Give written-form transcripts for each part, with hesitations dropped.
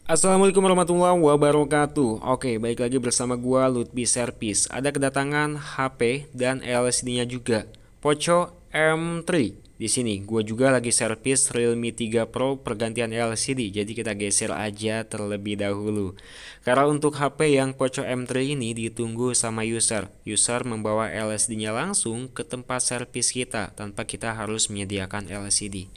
Assalamualaikum warahmatullahi wabarakatuh. Oke, balik lagi bersama gua Lutfi Servis. Ada kedatangan HP dan LCD-nya juga. Poco M3. Di sini gua juga lagi servis Realme 3 Pro pergantian LCD. Jadi kita geser aja terlebih dahulu. Karena untuk HP yang Poco M3 ini ditunggu sama user. User membawa LCD-nya langsung ke tempat servis kita tanpa kita harus menyediakan LCD.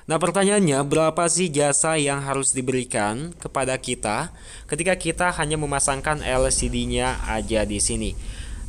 Nah, pertanyaannya, berapa sih jasa yang harus diberikan kepada kita ketika kita hanya memasangkan LCD-nya aja di sini?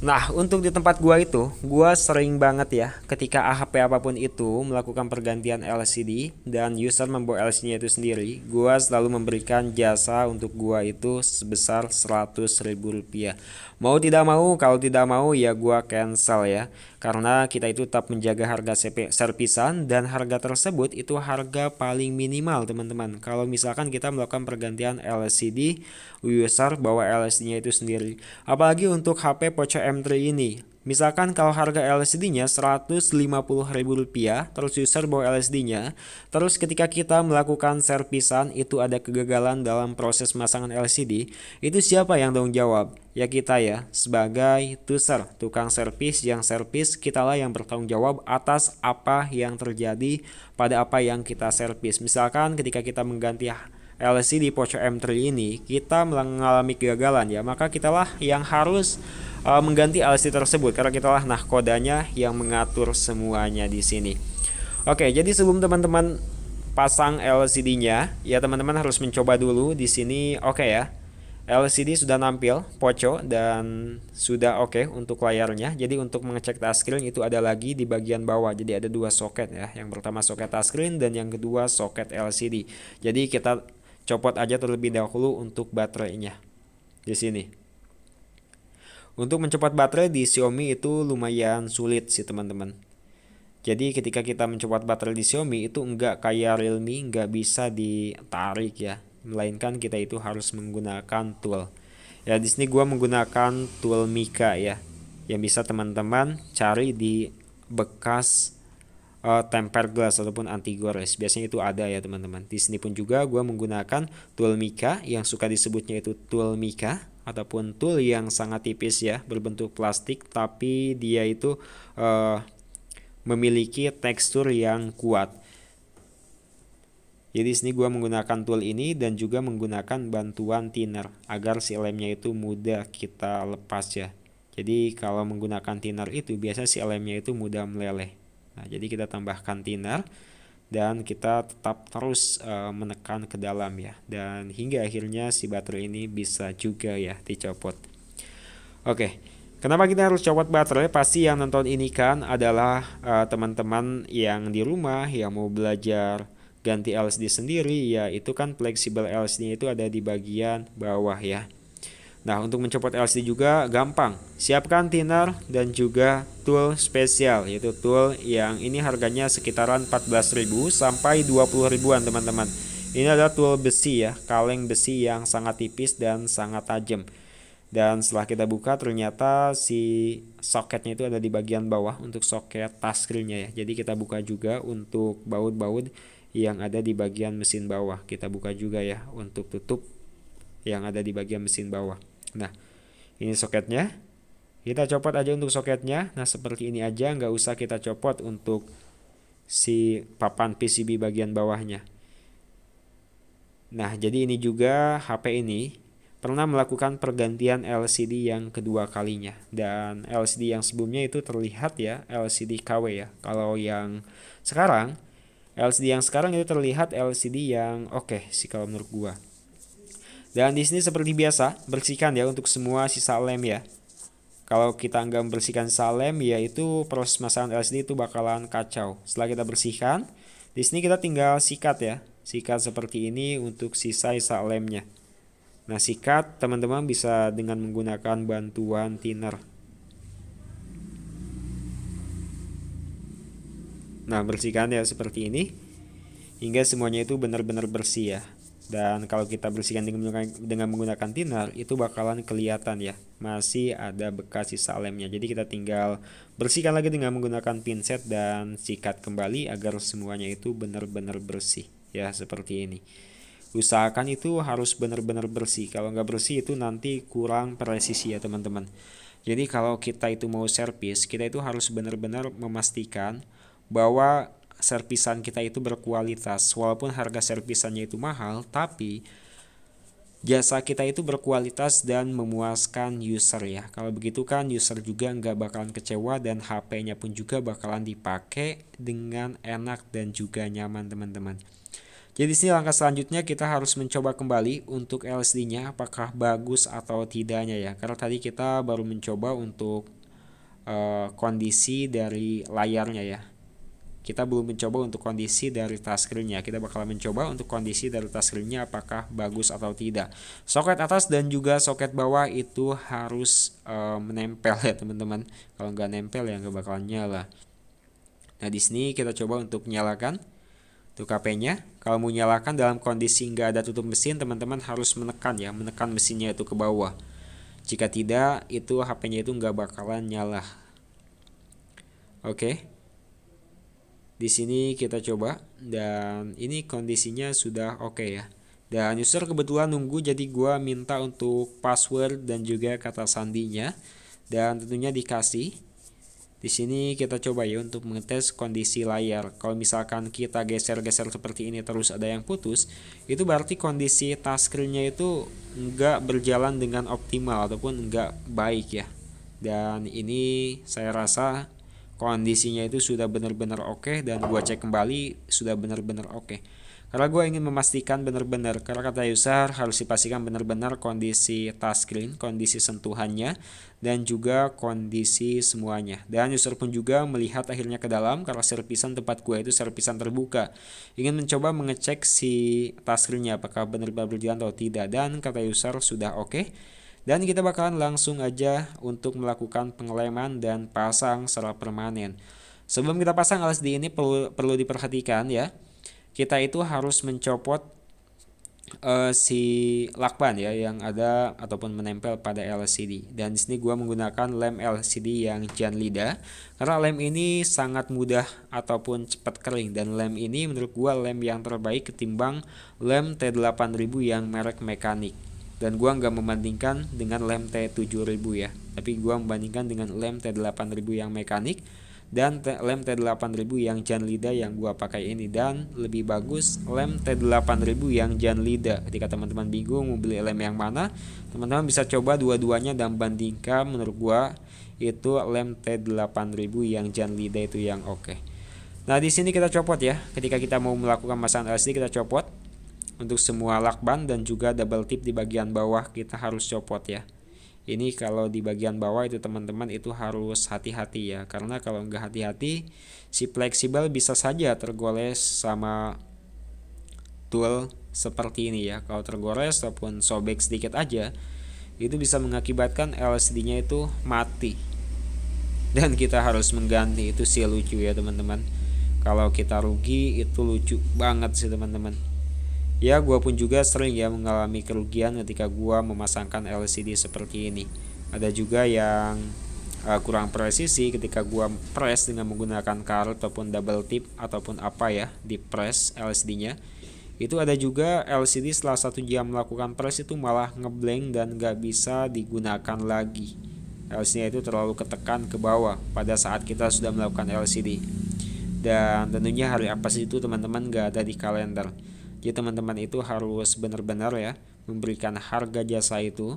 Nah, untuk di tempat gua itu, gua sering banget ya ketika HP apapun itu melakukan pergantian LCD dan user membawa LCD-nya itu sendiri, gua selalu memberikan jasa untuk gua itu sebesar 100.000 rupiah. Mau tidak mau, kalau tidak mau ya gua cancel ya. Karena kita itu tetap menjaga harga servisan dan harga tersebut itu harga paling minimal teman-teman. Kalau misalkan kita melakukan pergantian LCD, user bawa LCD-nya itu sendiri. Apalagi untuk HP Poco M3 ini. Misalkan kalau harga LCD-nya Rp150.000, terus user bawa LCD-nya, terus ketika kita melakukan servisan itu ada kegagalan dalam proses pemasangan LCD, itu siapa yang tanggung jawab? Ya kita ya, sebagai user, tukang servis yang servis, kitalah yang bertanggung jawab atas apa yang terjadi pada apa yang kita servis. Misalkan ketika kita mengganti LCD Poco M3 ini, kita mengalami kegagalan ya, maka kitalah yang harus mengganti LCD tersebut karena kitalah nahkodanya yang mengatur semuanya di sini. Oke, jadi sebelum teman-teman pasang LCD-nya, ya teman-teman harus mencoba dulu di sini. Oke ya. LCD sudah nampil Poco dan sudah oke untuk layarnya. Jadi untuk mengecek touchscreen itu ada lagi di bagian bawah. Jadi ada dua soket ya. Yang pertama soket touchscreen dan yang kedua soket LCD. Jadi kita copot aja terlebih dahulu untuk baterainya di sini. Untuk mencopot baterai di Xiaomi itu lumayan sulit sih teman-teman. Jadi ketika kita mencopot baterai di Xiaomi itu enggak kayak Realme, enggak bisa ditarik ya, melainkan kita itu harus menggunakan tool. Ya di sini gua menggunakan tool Mika ya, yang bisa teman-teman cari di bekas tempered glass ataupun anti gores. Biasanya itu ada ya teman-teman. Di sini pun juga gua menggunakan tool Mika yang suka disebutnya itu tool Mika ataupun tool yang sangat tipis ya, berbentuk plastik tapi dia itu uh, memiliki tekstur yang kuat. Jadi sini gue menggunakan tool ini dan juga menggunakan bantuan thinner agar si lemnya itu mudah kita lepas ya. Jadi kalau menggunakan thinner itu biasa si lemnya itu mudah meleleh. Nah, jadi kita tambahkan thinner dan kita tetap terus menekan ke dalam ya. Dan hingga akhirnya si baterai ini bisa juga ya dicopot. Oke. Kenapa kita harus copot baterai? Pasti yang nonton ini kan adalah teman-teman yang di rumah yang mau belajar ganti LCD sendiri ya, itu kan fleksibel LCD itu ada di bagian bawah ya. Nah, untuk mencopot LCD juga gampang. Siapkan thinner dan juga tool spesial, yaitu tool yang ini harganya sekitaran 14.000 sampai 20 ribuan teman-teman. Ini adalah tool besi ya, kaleng besi yang sangat tipis dan sangat tajam. Dan setelah kita buka ternyata si soketnya itu ada di bagian bawah untuk soket touchscreen-nya ya. Jadi kita buka juga untuk baut-baut yang ada di bagian mesin bawah. Kita buka juga ya untuk tutup yang ada di bagian mesin bawah. Nah, ini soketnya. Kita copot aja untuk soketnya. Nah, seperti ini aja, nggak usah kita copot untuk si papan PCB bagian bawahnya. Nah, jadi ini juga HP ini pernah melakukan pergantian LCD yang kedua kalinya, dan LCD yang sebelumnya itu terlihat ya LCD KW ya. Kalau yang sekarang LCD yang sekarang itu terlihat LCD yang oke sih kalau menurut gua. Dan di sini seperti biasa bersihkan ya untuk semua sisa lem ya. Kalau kita nggak membersihkan sisa lem ya itu proses pemasangan LCD itu bakalan kacau. Setelah kita bersihkan, di sini kita tinggal sikat ya, sikat seperti ini untuk sisa-sisa lemnya. Nah, sikat teman-teman bisa dengan menggunakan bantuan thinner. Nah, bersihkan ya seperti ini hingga semuanya itu benar-benar bersih ya. Dan kalau kita bersihkan dengan menggunakan thinner itu bakalan kelihatan ya, masih ada bekas sisa lemnya. Jadi kita tinggal bersihkan lagi dengan menggunakan pinset dan sikat kembali agar semuanya itu benar-benar bersih ya seperti ini. Usahakan itu harus benar-benar bersih. Kalau nggak bersih itu nanti kurang presisi ya teman-teman. Jadi kalau kita itu mau servis, kita itu harus benar-benar memastikan bahwa servisan kita itu berkualitas. Walaupun harga servisannya itu mahal, tapi jasa kita itu berkualitas dan memuaskan user ya. Kalau begitu kan user juga nggak bakalan kecewa dan HP-nya pun juga bakalan dipakai dengan enak dan juga nyaman teman-teman. Jadi sini langkah selanjutnya kita harus mencoba kembali untuk LCD-nya apakah bagus atau tidaknya ya. Karena tadi kita baru mencoba untuk kondisi dari layarnya ya. Kita belum mencoba untuk kondisi dari touchscreen-nya. Kita bakal mencoba untuk kondisi dari touchscreen-nya apakah bagus atau tidak. Soket atas dan juga soket bawah itu harus menempel ya teman-teman. Kalau nggak nempel ya nggak bakalan nyala. Nah di sini kita coba untuk nyalakan untuk HP-nya. Kalau mau nyalakan dalam kondisi nggak ada tutup mesin, teman-teman harus menekan ya, menekan mesinnya itu ke bawah. Jika tidak, itu HP-nya itu nggak bakalan nyala. Oke. Di sini kita coba dan ini kondisinya sudah oke ya. Dan user kebetulan nunggu, jadi gua minta untuk password dan juga kata sandinya dan tentunya dikasih. Di sini kita coba ya untuk mengetes kondisi layar. Kalau misalkan kita geser-geser seperti ini terus ada yang putus, itu berarti kondisi touchscreen-nya itu nggak berjalan dengan optimal ataupun nggak baik ya. Dan ini saya rasa kondisinya itu sudah benar-benar oke dan gua cek kembali sudah benar-benar oke. Karena gue ingin memastikan benar-benar, karena kata user harus dipastikan benar-benar kondisi touchscreen, kondisi sentuhannya, dan juga kondisi semuanya. Dan user pun juga melihat akhirnya ke dalam, karena servisan tempat gue itu servisan terbuka. Ingin mencoba mengecek si touchscreennya apakah benar-benar berjalan atau tidak, dan kata user sudah oke. Dan kita bakalan langsung aja untuk melakukan pengeleman dan pasang secara permanen. Sebelum kita pasang LCD ini perlu diperhatikan ya. Kita itu harus mencopot si lakban ya yang ada ataupun menempel pada LCD. Dan di sini gua menggunakan lem LCD yang Janlida karena lem ini sangat mudah ataupun cepat kering dan lem ini menurut gua lem yang terbaik ketimbang lem T8000 yang merek mekanik. Dan gua nggak membandingkan dengan lem T7000 ya, tapi gua membandingkan dengan lem T8000 yang mekanik dan lem T8000 yang Janlida yang gua pakai ini. Dan lebih bagus lem T8000 yang Janlida. Ketika teman-teman bingung mau beli lem yang mana, teman-teman bisa coba dua-duanya dan bandingkan. Menurut gua itu lem T8000 yang Janlida itu yang oke. Nah di sini kita copot ya. Ketika kita mau melakukan masangan LCD kita copot untuk semua lakban dan juga double tip di bagian bawah kita harus copot ya. Ini kalau di bagian bawah itu teman-teman itu harus hati-hati ya, karena kalau nggak hati-hati si fleksibel bisa saja tergores sama tool seperti ini ya. Kalau tergores ataupun sobek sedikit aja itu bisa mengakibatkan LCD-nya itu mati dan kita harus mengganti. Itu sih lucu ya teman-teman. Kalau kita rugi itu lucu banget sih teman-teman. Ya gue pun juga sering ya mengalami kerugian ketika gue memasangkan LCD seperti ini. Ada juga yang kurang presisi ketika gue press dengan menggunakan karet ataupun double tip ataupun apa ya di press LCD-nya. Itu ada juga LCD setelah 1 jam melakukan press itu malah ngeblank dan gak bisa digunakan lagi. LCD-nya itu terlalu ketekan ke bawah pada saat kita sudah melakukan LCD. Dan tentunya hari apa sih itu teman-teman gak ada di kalender. Jadi teman-teman itu harus benar-benar ya memberikan harga jasa itu.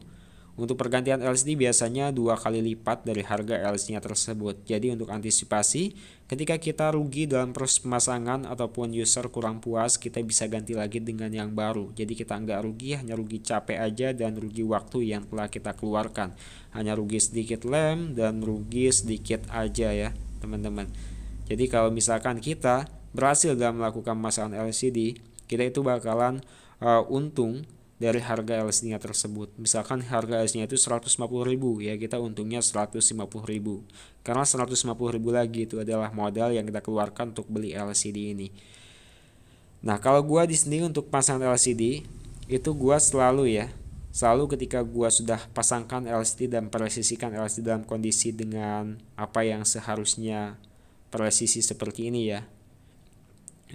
Untuk pergantian LCD biasanya 2 kali lipat dari harga LCD-nya tersebut. Jadi untuk antisipasi ketika kita rugi dalam proses pemasangan ataupun user kurang puas, kita bisa ganti lagi dengan yang baru. Jadi kita nggak rugi, hanya rugi capek aja dan rugi waktu yang telah kita keluarkan. Hanya rugi sedikit lem dan rugi sedikit aja ya teman-teman. Jadi kalau misalkan kita berhasil dalam melakukan pemasangan LCD, kita itu bakalan untung dari harga LCD-nya tersebut. Misalkan harga LCD-nya itu 150.000 ya, kita untungnya 150.000. Karena 150.000 lagi itu adalah modal yang kita keluarkan untuk beli LCD ini. Nah, kalau gua di sini untuk pasang LCD itu gua selalu ketika gua sudah pasangkan LCD dan presisikan LCD dalam kondisi dengan apa yang seharusnya presisi seperti ini ya.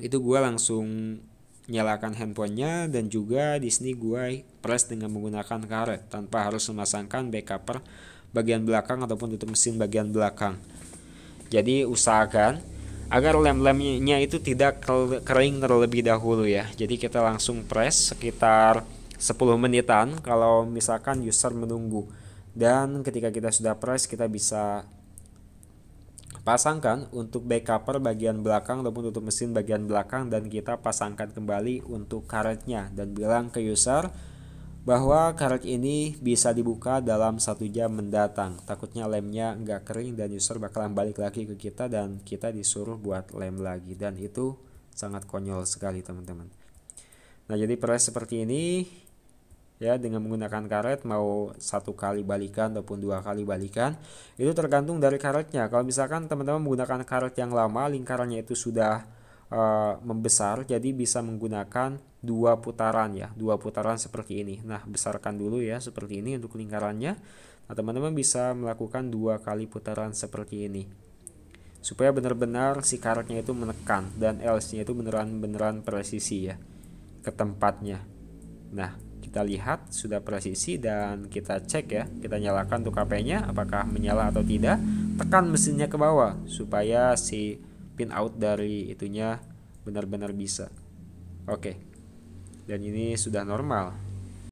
Itu gua langsung nyalakan handphonenya, dan juga di sini gue press dengan menggunakan karet tanpa harus memasangkan back cover bagian belakang ataupun tutup mesin bagian belakang. Jadi usahakan agar lem-lemnya itu tidak kering terlebih dahulu ya. Jadi kita langsung press sekitar 10 menitan kalau misalkan user menunggu. Dan ketika kita sudah press, kita bisa pasangkan untuk back cover bagian belakang ataupun tutup mesin bagian belakang, dan kita pasangkan kembali untuk karetnya dan bilang ke user bahwa karet ini bisa dibuka dalam 1 jam mendatang. Takutnya lemnya nggak kering dan user bakalan balik lagi ke kita dan kita disuruh buat lem lagi, dan itu sangat konyol sekali teman-teman. Nah, jadi press seperti ini ya, dengan menggunakan karet, mau 1 kali balikan ataupun 2 kali balikan, itu tergantung dari karetnya. Kalau misalkan teman-teman menggunakan karet yang lama, lingkarannya itu sudah membesar, jadi bisa menggunakan 2 putaran ya, 2 putaran seperti ini. Nah, besarkan dulu ya seperti ini untuk lingkarannya. Nah, teman-teman bisa melakukan 2 kali putaran seperti ini supaya benar-benar si karetnya itu menekan dan LC-nya itu beneran presisi ya ke tempatnya. Nah, kita lihat sudah presisi dan kita cek ya, kita nyalakan untuk HP-nya apakah menyala atau tidak. Tekan mesinnya ke bawah supaya si pin out dari itunya benar-benar bisa. Oke. Dan ini sudah normal.